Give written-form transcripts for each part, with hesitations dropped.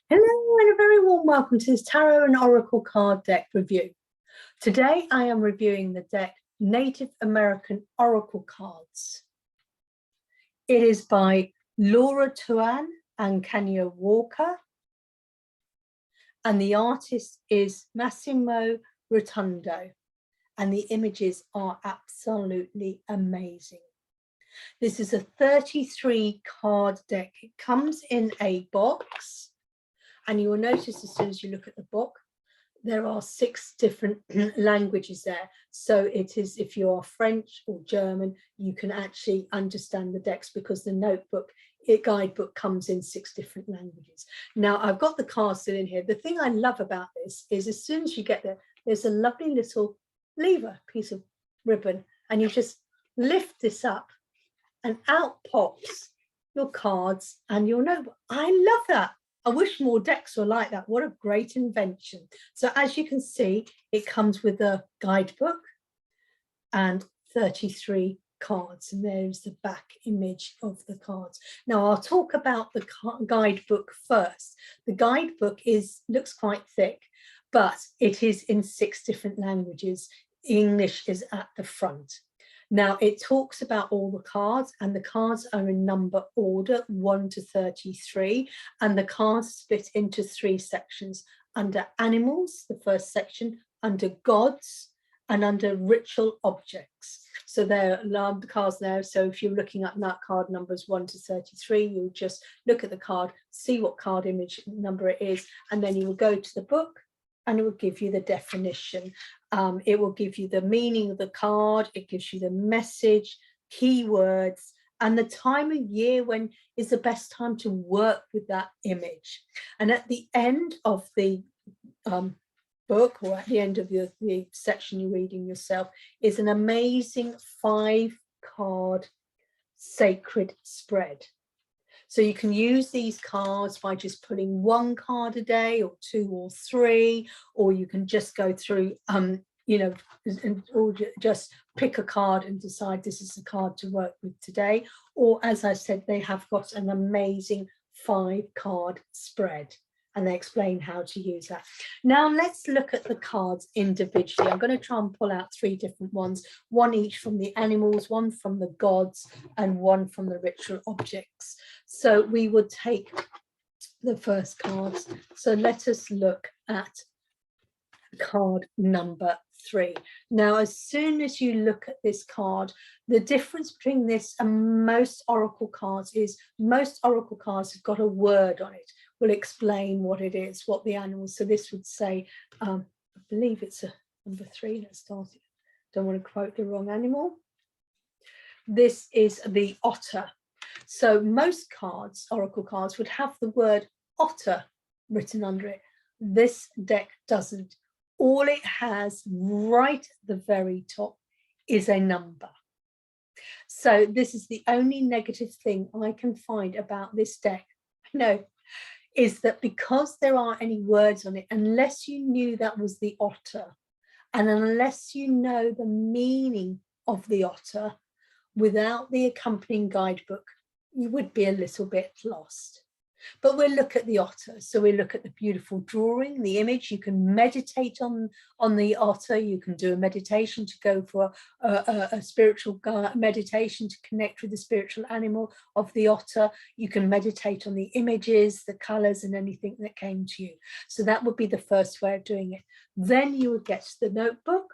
Hello and a very warm welcome to this Tarot and Oracle card deck review. Today I am reviewing the deck Native American Oracle Cards. It is by Laura Tuan and Kenya Walker, and the artist is Massimo Rotundo, and the images are absolutely amazing. This is a 33 card deck. It comes in a box, and you will notice as soon as you look at the book, there are 6 different languages there. So it is, if you are French or German, you can actually understand the decks because the guidebook comes in 6 different languages. Now I've got the cards still in here. The thing I love about this is as soon as you get there, there's a lovely little lever, piece of ribbon, and you just lift this up and out pops your cards and your notebook. I love that. I wish more decks were like that. What a great invention. So as you can see, it comes with a guidebook and 33 cards, and there's the back image of the cards. Now I'll talk about the guidebook first. The guidebook looks quite thick, but it is in 6 different languages. English is at the front. Now it talks about all the cards, and the cards are in number order 1 to 33, and the cards split into 3 sections: under animals, the first section, under gods, and under ritual objects. So there are the cards there. So if you're looking at that card numbers 1 to 33, you'll just look at the card, see what card image number it is, and then you will go to the book and it will give you the definition. It will give you the meaning of the card. It gives you the message, keywords, and the time of year when is the best time to work with that image. And at the end of the book, or at the end of the section you're reading yourself, is an amazing 5-card sacred spread. So you can use these cards by just pulling 1 card a day, or 2 or 3, or you can just go through, or just pick a card and decide this is the card to work with today. Or as I said, they have got an amazing 5-card spread, and they explain how to use that. Now let's look at the cards individually. I'm going to try and pull out 3 different ones, 1 each from the animals, 1 from the gods, and 1 from the ritual objects. So we would take the first cards. So let us look at card number 3. Now, as soon as you look at this card, the difference between this and most oracle cards is most oracle cards have got a word on it. Will explain what it is, what the animals. So this would say, I believe it's a number 3. Let's start it. Don't want to quote the wrong animal. This is the otter. So most cards, oracle cards, would have the word otter written under it. This deck doesn't. All it has right at the very top is a number. So this is the only negative thing I can find about this deck. No, is that because there aren't any words on it, unless you knew that was the otter, and unless you know the meaning of the otter, without the accompanying guidebook, you would be a little bit lost. But we'll look at the otter. So we look at the beautiful drawing, the image. You can meditate on the otter. You can do a meditation to go for a spiritual meditation to connect with the spiritual animal of the otter. You can meditate on the images, the colors, and anything that came to you. So that would be the first way of doing it. Then you would get to the notebook,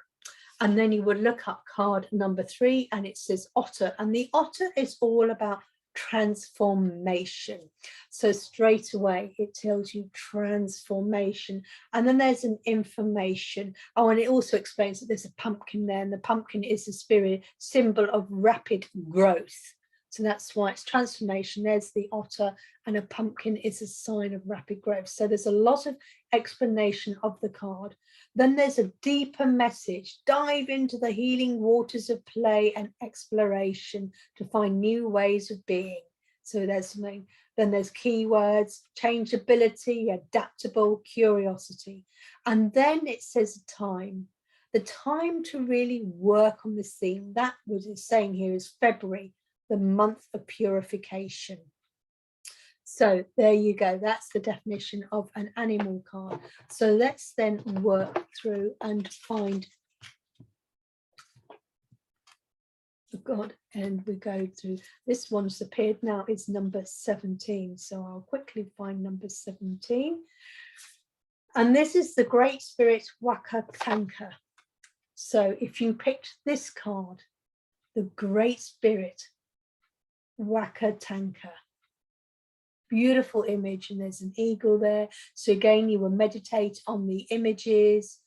and then you would look up card number 3, and it says otter. And the otter is all about transformation. So straight away it tells you transformation, and then there's an information. Oh, and it also explains that there's a pumpkin there, and the pumpkin is the spirit symbol of rapid growth. So that's why it's transformation. There's the otter, and a pumpkin is a sign of rapid growth. So there's a lot of explanation of the card. Then there's a deeper message. Dive into the healing waters of play and exploration to find new ways of being. So there's something. Then there's keywords, changeability, adaptable, curiosity. And then it says time. The time to really work on this theme. That what it's saying here is February, the month of purification. So there you go. That's the definition of an animal card. So let's then work through and find the God, and we go through. This one's appeared now. It's number 17. So I'll quickly find number 17. And this is the Great Spirit Waka Tanka. So if you picked this card, the Great Spirit Waka Tanka. Beautiful image, and there's an eagle there. So again, you will meditate on the images,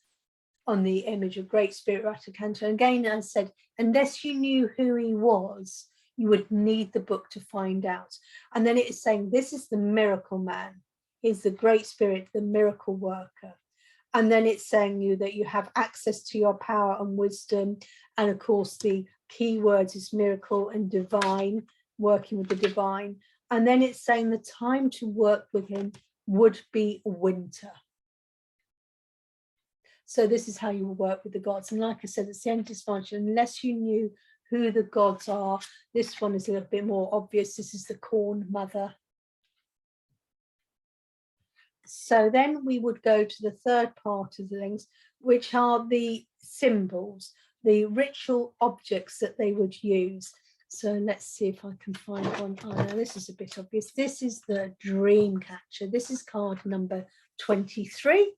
on the image of Great Spirit Rattakanta. And again, I said, unless you knew who he was, you would need the book to find out. And then it is saying, this is the miracle man. He's the Great Spirit, the miracle worker. And then it's saying you that you have access to your power and wisdom. And of course, the key words is miracle and divine, working with the divine. And then it's saying the time to work with him would be winter. So this is how you will work with the gods. And like I said, it's the anti-disadvantage, unless you knew who the gods are. This one is a little bit more obvious. This is the corn mother. So then we would go to the third part of the things, which are the symbols, the ritual objects that they would use. So let's see if I can find one. Oh, no, this is a bit obvious. This is the dream catcher. This is card number 23.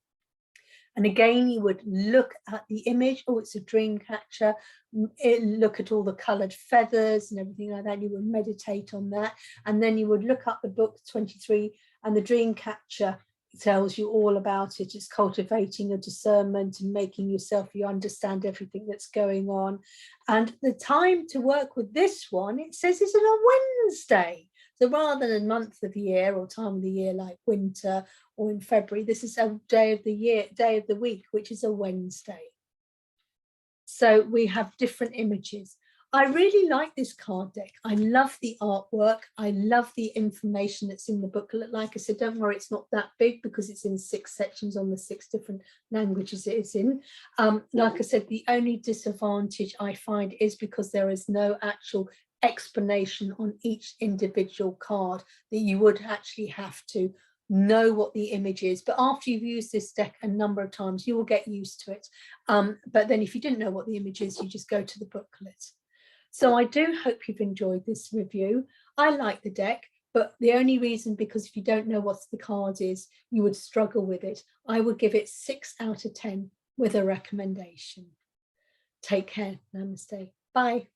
And again, you would look at the image. Oh, it's a dream catcher. Look at all the coloured feathers and everything like that. You would meditate on that. And then you would look up the book 23, and the dream catcher tells you all about it. It's cultivating a discernment and making yourself, you understand everything that's going on. And the time to work with this one, it says it's on a Wednesday. So rather than month of the year or time of the year like winter or in February, this is a day of the year, day of the week, which is a Wednesday. So we have different images. I really like this card deck. I love the artwork. I love the information that's in the booklet. Like I said, don't worry, it's not that big because it's in 6 sections on the 6 different languages it is in. Like I said, the only disadvantage I find is because there is no actual explanation on each individual card, that you would actually have to know what the image is. But after you've used this deck a number of times, you will get used to it. But then if you didn't know what the image is, you just go to the booklet. So I do hope you've enjoyed this review. I like the deck, but the only reason, because if you don't know what the card is, you would struggle with it. I would give it 6 out of 10 with a recommendation. Take care. Namaste. Bye.